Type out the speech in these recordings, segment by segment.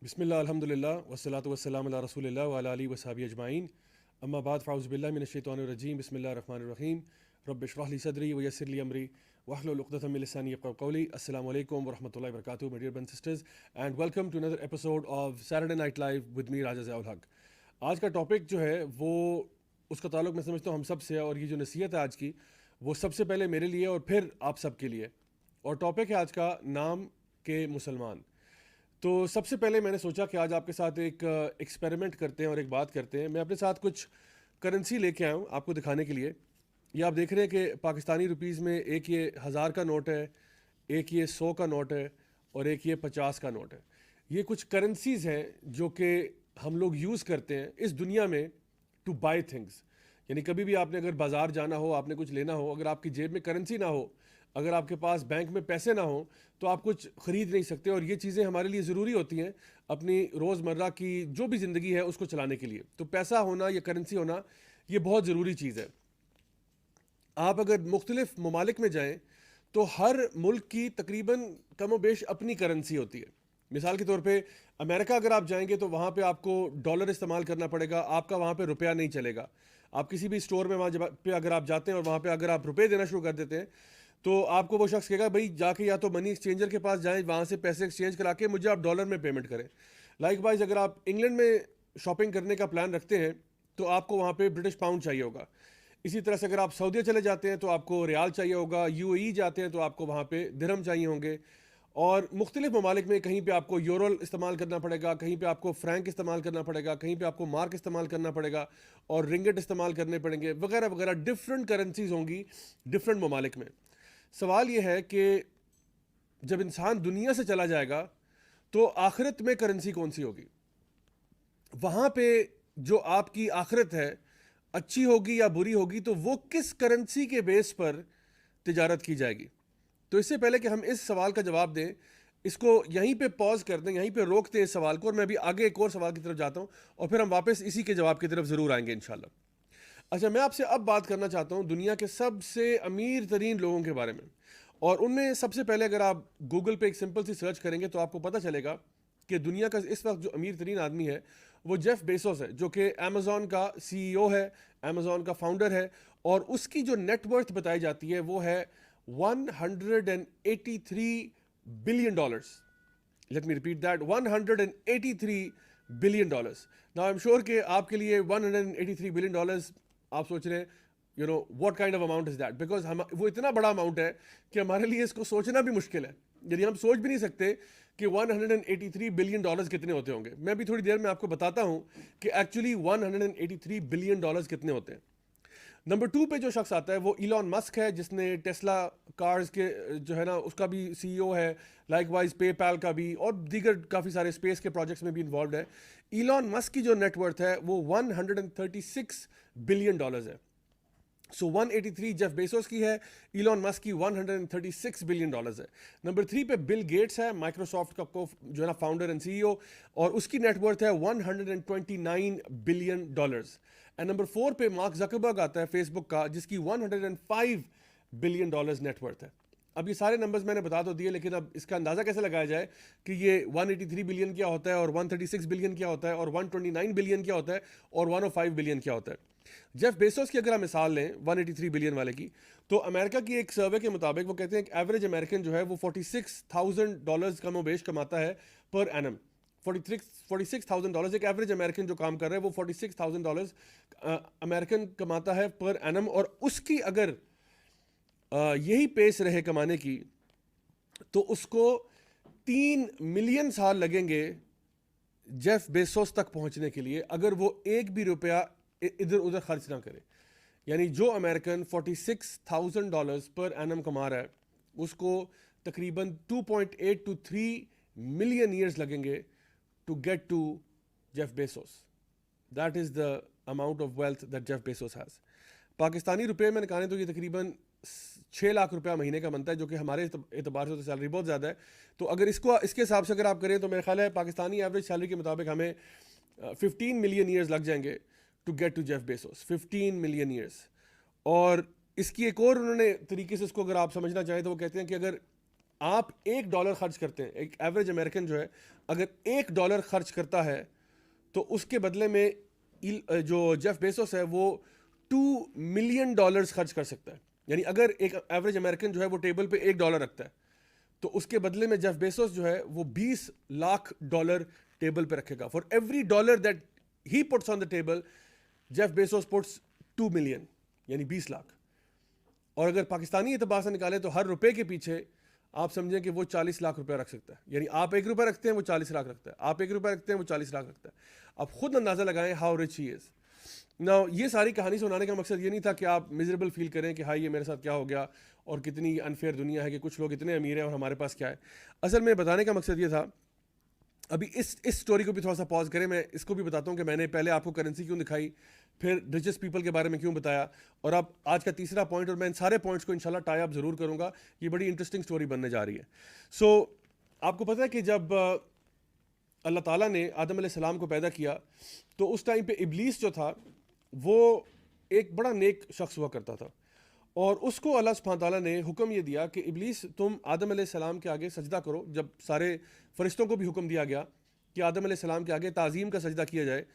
बिस्मिल्लाह अल्हम्दुलिल्लाह वस्सलातु वस्सलामु अला रसूलिल्लाह व अला आलिहि व सहाबिहि अजमाइन अम्मा बाद फ़अऊज़ु बिल्लाहि मिनश शैतानिर रजीम बिस्मिल्लाहिर रहमानिर रहीम रब्बि इश्रह ली सदरी व यस्सिर ली अमरी वहलुल उक़दतम मिन लिसानी यफ़क़हू क़ौली अस्सलामु अलैकुम व रहमतुल्लाहि व बरकातुहू my dear brothers sisters and welcome to another episode of Saturday night live with me Raja Ziaul Haq. आज का टॉपिक जो है वो उसका ताल्लुक मैं समझता हूँ हम सब से है, और ये जो नसीहत है आज की वो सबसे पहले मेरे लिए और फिर आप सब के लिए। और टॉपिक है आज का नाम के मुसलमान। तो सबसे पहले मैंने सोचा कि आज आपके साथ एक एक्सपेरिमेंट करते हैं और एक बात करते हैं। मैं अपने साथ कुछ करेंसी लेके आया हूँ आपको दिखाने के लिए। ये आप देख रहे हैं कि पाकिस्तानी रुपीज़ में एक ये 1000 का नोट है, एक ये 100 का नोट है और एक ये 50 का नोट है। ये कुछ करेंसीज़ हैं जो कि हम लोग यूज़ करते हैं इस दुनिया में टू बाय थिंग्स। यानी कभी भी आपने अगर बाज़ार जाना हो, आपने कुछ लेना हो, अगर आपकी जेब में करेंसी ना हो, अगर आपके पास बैंक में पैसे ना हो, तो आप कुछ ख़रीद नहीं सकते। और ये चीज़ें हमारे लिए ज़रूरी होती हैं अपनी रोज़मर्रा की जो भी ज़िंदगी है उसको चलाने के लिए। तो पैसा होना या करेंसी होना ये बहुत ज़रूरी चीज़ है। आप अगर मुख्तलिफ ममालिक में जाएं तो हर मुल्क की तकरीबन कम बेश अपनी करेंसी होती है। मिसाल के तौर पे अमेरिका अगर आप जाएंगे तो वहाँ पे आपको डॉलर इस्तेमाल करना पड़ेगा, आपका वहाँ पे रुपया नहीं चलेगा। आप किसी भी स्टोर में वहाँ पे अगर आप जाते हैं और वहाँ पे अगर आप रुपये देना शुरू कर देते हैं तो आपको वो शख्स कहेगा भाई जाके या तो मनी एक्सचेंजर के पास जाएं, वहाँ से पैसे एक्सचेंज करा के मुझे आप डॉलर में पेमेंट करें। लाइकवाइज अगर आप इंग्लैंड में शॉपिंग करने का प्लान रखते हैं तो आपको वहाँ पे ब्रिटिश पाउंड चाहिए होगा। इसी तरह से अगर आप सऊदीया चले जाते हैं तो आपको रियाल चाहिए होगा, यूएई जाते हैं तो आपको वहाँ पे दिरहम चाहिए होंगे। और मुख्तलिफ ममालिक में कहीं पे आपको यूरो इस्तेमाल करना पड़ेगा, कहीं पे आपको फ्रैंक इस्तेमाल करना पड़ेगा, कहीं पे आपको मार्क इस्तेमाल करना पड़ेगा और रिंगट इस्तेमाल करने पड़ेंगे वगैरह वगैरह। डिफरेंट करेंसीज होंगी डिफरेंट ममालिक में। सवाल ये है कि जब इंसान दुनिया से चला जाएगा तो आखिरत में करेंसी कौन सी होगी? वहाँ पे जो आपकी आखिरत है अच्छी होगी या बुरी होगी, तो वो किस करेंसी के बेस पर तिजारत की जाएगी? तो इससे पहले कि हम इस सवाल का जवाब दें, इसको यहीं पे पॉज कर दें, यहीं पे रोकते हैं इस सवाल को, और मैं अभी आगे एक और सवाल की तरफ जाता हूँ और फिर हम वापस इसी के जवाब की तरफ ज़रूर आएंगे इंशाल्लाह। अच्छा, मैं आपसे अब बात करना चाहता हूँ दुनिया के सबसे अमीर तरीन लोगों के बारे में। और उनमें सबसे पहले अगर आप गूगल पे एक सिंपल सी सर्च करेंगे तो आपको पता चलेगा कि दुनिया का इस वक्त जो अमीर तरीन आदमी है वो जेफ बेसोस है, जो कि अमेज़ॉन का सीईओ है, अमेज़ॉन का फाउंडर है। और उसकी जो नेटवर्थ बताई जाती है वो है 183 billion dollars. Let me repeat that, 183 billion dollars. Now I am sure कि आपके लिए 183 बिलियन डॉलर्स आप सोच रहे हैं you know what kind of amount is that, because हम वो इतना बड़ा अमाउंट है कि हमारे लिए इसको सोचना भी मुश्किल है। यदि हम सोच भी नहीं सकते कि 183 बिलियन डॉलर्स कितने होते होंगे। मैं भी थोड़ी देर में आपको बताता हूं कि एक्चुअली 183 बिलियन डॉलर्स कितने होते हैं। नंबर 2 पे जो शख्स आता है वो इलॉन मस्क है, जिसने टेस्ला कार्स के जो है ना उसका भी सीईओ है, लाइकवाइज पेपैल का भी, और दीगर काफ़ी सारे स्पेस के प्रोजेक्ट्स में भी इन्वॉल्व है। इलॉन मस्क की जो नेटवर्थ है वो 136 बिलियन डॉलर्स है। सो 183 जेफ बेसोस की है, इलॉन मस्क की 136 बिलियन डॉलर्स है। नंबर 3 पे बिल गेट्स है, माइक्रोसॉफ्ट का को जो है ना फाउंडर एंड सीईओ, और उसकी नेटवर्थ है 129 बिलियन डॉलर्स। एंड नंबर 4 पे मार्क जकरबर्ग आता है फेसबुक का, जिसकी 105 बिलियन डॉलर्स नेटवर्थ है। अब ये सारे नंबर्स मैंने बता तो दिए, लेकिन अब इसका अंदाज़ा कैसे लगाया जाए कि ये 183 बिलियन क्या होता है और 136 बिलियन क्या होता है और 129 बिलियन क्या होता है और 105 बिलियन क्या होता है? जेफ बेसोस की अगर हम मिसाल लें 183 बिलियन वाले की, तो अमेरिका की एक सर्वे के मुताबिक वो कहते हैं कि एवरेज अमेरिकन जो है वो $46,000 कम बेश कमाता है पर एनम। 46,000 डॉलर्स एक एवरेज अमेरिकन जो काम कर रहा है वो $46,000 अमेरिकन कमाता है पर एनम। और उसकी अगर यही पेस रहे कमाने की तो उसको 3 मिलियन साल लगेंगे जेफ बेसोस तक पहुंचने के लिए, अगर वो एक भी रुपया इधर उधर खर्च ना करे। यानी जो अमेरिकन $46,000 पर एनम कमा रहा है उसको तकरीबन 2.8 to 3 मिलियन ईयर्स लगेंगे to get to Jeff Bezos. That is the amount of wealth that Jeff Bezos has. Pakistani रुपए में निकालें तो ये तकरीबन 6 लाख रुपया महीने का बनता है, जो कि हमारे एतबार से तो सैलरी बहुत ज़्यादा है। तो अगर इसको इसके हिसाब से अगर आप करें तो मेरा ख्याल है पाकिस्तानी एवरेज सैलरी के मुताबिक हमें 15 मिलियन ईयर्स लग जाएंगे to get to Jeff Bezos. 15 million years. और इसकी एक और उन्होंने तरीके से इसको अगर आप समझना चाहें तो वो कहते हैं कि अगर आप $1 खर्च करते हैं, एक एवरेज अमेरिकन जो है अगर $1 खर्च करता है तो उसके बदले में जो जेफ बेसोस है वो $2 मिलियन खर्च कर सकता है। यानी अगर एक एवरेज अमेरिकन जो है वो टेबल पे $1 रखता है तो उसके बदले में जेफ बेसोस जो है वो $20 लाख टेबल पे रखेगा। For every dollar that he puts on the table, Jeff Bezos puts 2 million, यानी 20 लाख। और अगर पाकिस्तानी एतबार से निकाले तो हर रुपए के पीछे आप समझें कि वो 40 लाख रुपए रख सकता है। यानी आप $1 रखते हैं वो 40 लाख रखता है, आप $1 रखते हैं वो 40 लाख रखता है। आप खुद अंदाजा लगाएं how rich he is. Now ये सारी कहानी सुनाने का मकसद ये नहीं था कि आप मिजरेबल फील करें कि हाँ ये मेरे साथ क्या हो गया और कितनी अनफेयर दुनिया है कि कुछ लोग इतने अमीर हैं और हमारे पास क्या है। असल में बताने का मकसद ये था, अभी इस स्टोरी को भी थोड़ा सा पॉज करें, मैं इसको भी बताता हूँ कि मैंने पहले आपको करेंसी क्यों दिखाई, फिर रिचेस्ट पीपल के बारे में क्यों बताया, और अब आज का तीसरा पॉइंट, और मैं इन सारे पॉइंट्स को इंशाल्लाह टाई अप ज़रूर करूँगा। ये बड़ी इंटरेस्टिंग स्टोरी बनने जा रही है। सो आपको पता है कि जब अल्लाह ताला ने आदम अलैहिस्सलाम को पैदा किया तो उस टाइम पे इब्लीस जो था वो एक बड़ा नेक शख्स हुआ करता था, और उसको अल्लाह सुब्हान ताला ने हुक्म ये दिया कि इब्लीस तुम आदम अलैहिस्सलाम के आगे सजदा करो। जब सारे फरिश्तों को भी हुक्म दिया गया कि आदम अलैहिस्सलाम के आगे ताज़ीम का सजदा किया जाए,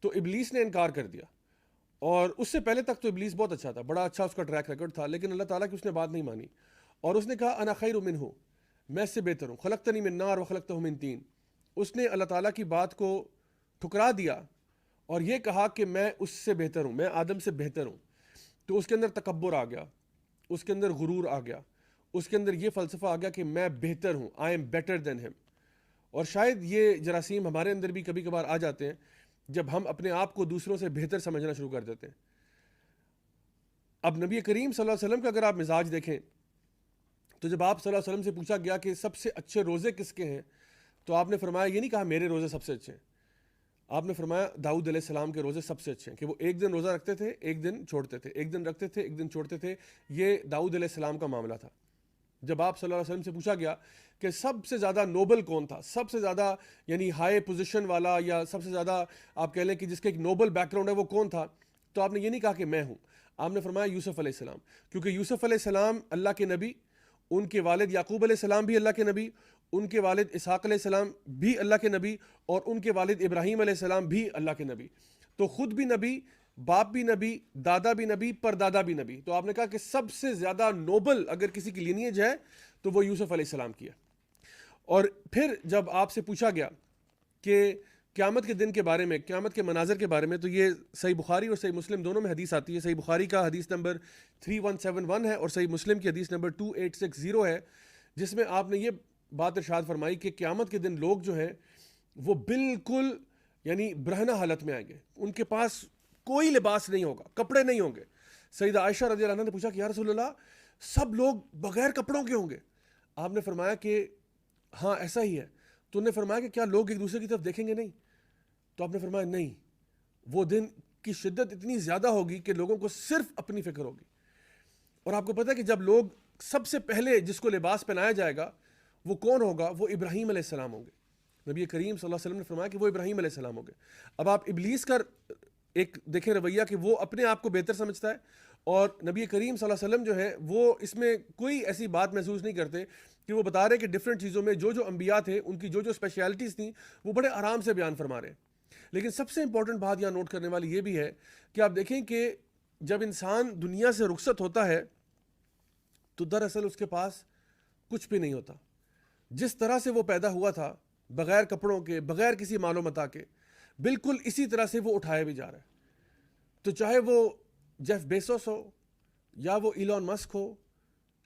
तो इब्लीस ने इनकार कर दिया। और उससे पहले तक तो इब्लीस बहुत अच्छा था, बड़ा अच्छा उसका ट्रैक रिकॉर्ड था, लेकिन अल्लाह ताला की उसने बात नहीं मानी और उसने कहा अना खैरु मिन्हु, मैं इससे बेहतर हूँ, खलक़तनी मिन नार व खलक़तहु मिन तीन। उसने अल्लाह ताला की बात को ठुकरा दिया और ये कहा कि मैं उससे बेहतर हूँ, मैं आदम से बेहतर हूँ। तो उसके अंदर तकब्बुर आ गया, उसके अंदर गुरूर आ गया, उसके अंदर ये फ़लसफ़ा आ गया कि मैं बेहतर हूँ, I am better than him. और शायद ये जरासीम हमारे अंदर भी कभी कभार आ जाते हैं जब हम अपने आप को दूसरों से बेहतर समझना शुरू कर देते हैं। अब नबी करीम सल्लल्लाहु अलैहि वसल्लम का अगर आप मिजाज देखें तो जब आप सल्लल्लाहु अलैहि वसल्लम से पूछा गया कि सबसे अच्छे रोज़े किसके हैं, तो आपने फरमाया, ये नहीं कहा मेरे रोज़े सबसे अच्छे हैं, आपने फरमाया दाऊद अलैहिस्सलाम के रोज़े सबसे अच्छे हैं, कि वो एक दिन रोज़ा रखते थे, एक दिन छोड़ते थे, एक दिन रखते थे, एक दिन छोड़ते थे। ये दाऊद अलैहिस्सलाम का मामला था। जब आप सल्लल्लाहु अलैहि वसल्लम से पूछा गया कि सबसे ज़्यादा नोबल कौन था, सबसे ज़्यादा यानी हाई पोजीशन वाला, या सबसे ज़्यादा आप कह लें कि जिसके एक नोबल बैकग्राउंड है, वो कौन था, तो आपने ये नहीं कहा कि मैं हूँ, आपने फरमाया यूसुफ अलैहिस्सलाम। क्योंकि यूसुफ अलैहिस्सलाम अल्लाह के नबी, उनके वालिद याकूब अलैहिस्सलाम भी अल्लाह के नबी, उनके वालिद इसहाक अलैहिस्सलाम भी अल्लाह के नबी, और उनके वालिद इब्राहीम अलैहिस्सलाम भी अल्लाह के नबी। तो खुद भी नबी, बाप भी नबी, दादा भी नबी, परदादा भी नबी। तो आपने कहा कि सबसे ज़्यादा नोबल अगर किसी की लीनियज है तो वो यूसुफ अलैहिस्सलाम की है। और फिर जब आपसे पूछा गया कि क़यामत के दिन के बारे में, क़यामत के मनाज़र के बारे में, तो ये सही बुखारी और सही मुस्लिम दोनों में हदीस आती है। सही बुखारी का हदीस नंबर 3171 है और सही मुस्लिम की हदीस नंबर 2860 है, जिसमें आपने ये बात इरशाद फरमाई कि क़यामत के दिन लोग जो हैं वो बिल्कुल यानी ब्रहना हालत में आएंगे, उनके पास कोई लिबास नहीं होगा, कपड़े नहीं होंगे। सईदा आयशा रज़ी अल्लाह अन्हा ने पूछा कि या रसूलल्लाह, सब लोग बगैर कपड़ों के होंगे? आपने फरमाया कि हाँ ऐसा ही है। तो उन्होंने फरमाया कि क्या लोग एक दूसरे की तरफ देखेंगे नहीं? तो आपने फरमाया नहीं, वो दिन की शिद्दत इतनी ज़्यादा होगी कि लोगों को सिर्फ अपनी फिक्र होगी। और आपको पता है कि जब लोग, सबसे पहले जिसको लिबास पहनाया जाएगा वो कौन होगा? वो इब्राहीम अलैहिस्सलाम होंगे। नबी करीम सल्लल्लाहु अलैहि वसल्लम ने फरमाया कि वो इब्राहीम अलैहिस्सलाम होंगे। अब आप इब्लीस का एक देखें रवैया कि वो अपने आप को बेहतर समझता है, और नबी करीम सल्लल्लाहु अलैहि वसल्लम जो है वो इसमें कोई ऐसी बात महसूस नहीं करते कि वो बता रहे कि डिफरेंट चीज़ों में जो जो अंबिया थे उनकी जो जो स्पेशलिटीज़ थी वो बड़े आराम से बयान फरमा रहे हैं। लेकिन सबसे इंपॉर्टेंट बात यहाँ नोट करने वाली ये भी है कि आप देखें कि जब इंसान दुनिया से रुखसत होता है तो दरअसल उसके पास कुछ भी नहीं होता। जिस तरह से वो पैदा हुआ था, बगैर कपड़ों के, बगैर किसी मालो मता के, बिल्कुल इसी तरह से वो उठाया भी जा रहा है। तो चाहे वो जेफ बेसोस हो, या वो इलॉन मस्क हो,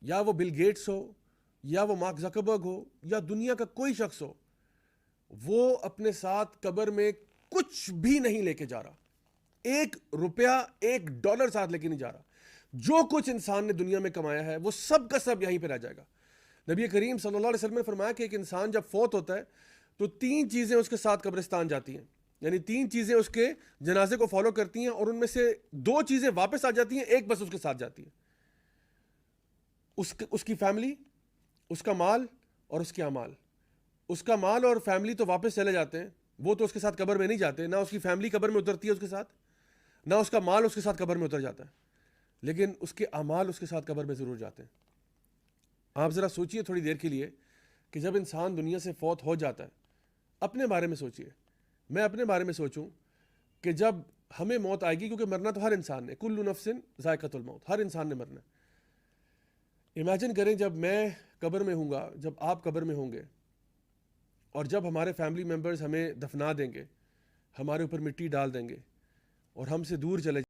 या वो बिल गेट्स हो, या वो मार्क ज़करबर्ग हो, या दुनिया का कोई शख्स हो, वो अपने साथ कब्र में कुछ भी नहीं लेके जा रहा। $1, $1 साथ लेके नहीं जा रहा। जो कुछ इंसान ने दुनिया में कमाया है वो सब का सब यहीं पे रह जाएगा। नबी करीम सल्लल्लाहु अलैहि वसल्लम ने फरमाया कि एक इंसान जब फौत होता है तो 3 चीज़ें उसके साथ कब्रिस्तान जाती हैं, यानी 3 चीज़ें उसके जनाजे को फॉलो करती हैं, और उनमें से 2 चीज़ें वापस आ जाती हैं, एक बस उसके साथ जाती है। उसकी फैमिली, उसका माल और उसके अमाल। उसका माल और फैमिली तो वापस चले जाते हैं, वो तो उसके साथ कब्र में नहीं जाते, ना उसकी फैमिली कब्र में उतरती है उसके साथ, ना उसका माल उसके साथ कब्र में उतर जाता है, लेकिन उसके अमाल उसके साथ कब्र में ज़रूर जाते हैं। आप ज़रा सोचिए थोड़ी देर के लिए कि जब इंसान दुनिया से फौत हो जाता है, अपने बारे में सोचिए, मैं अपने बारे में सोचूं कि जब हमें मौत आएगी, क्योंकि मरना तो हर इंसान ने, कुल्लु नफ्सिन ज़ायक़तुल मौत, हर इंसान ने मरना। इमेजिन करें जब मैं कब्र में हूँगा, जब आप कब्र में होंगे, और जब हमारे फैमिली मेम्बर्स हमें दफना देंगे, हमारे ऊपर मिट्टी डाल देंगे और हमसे दूर चले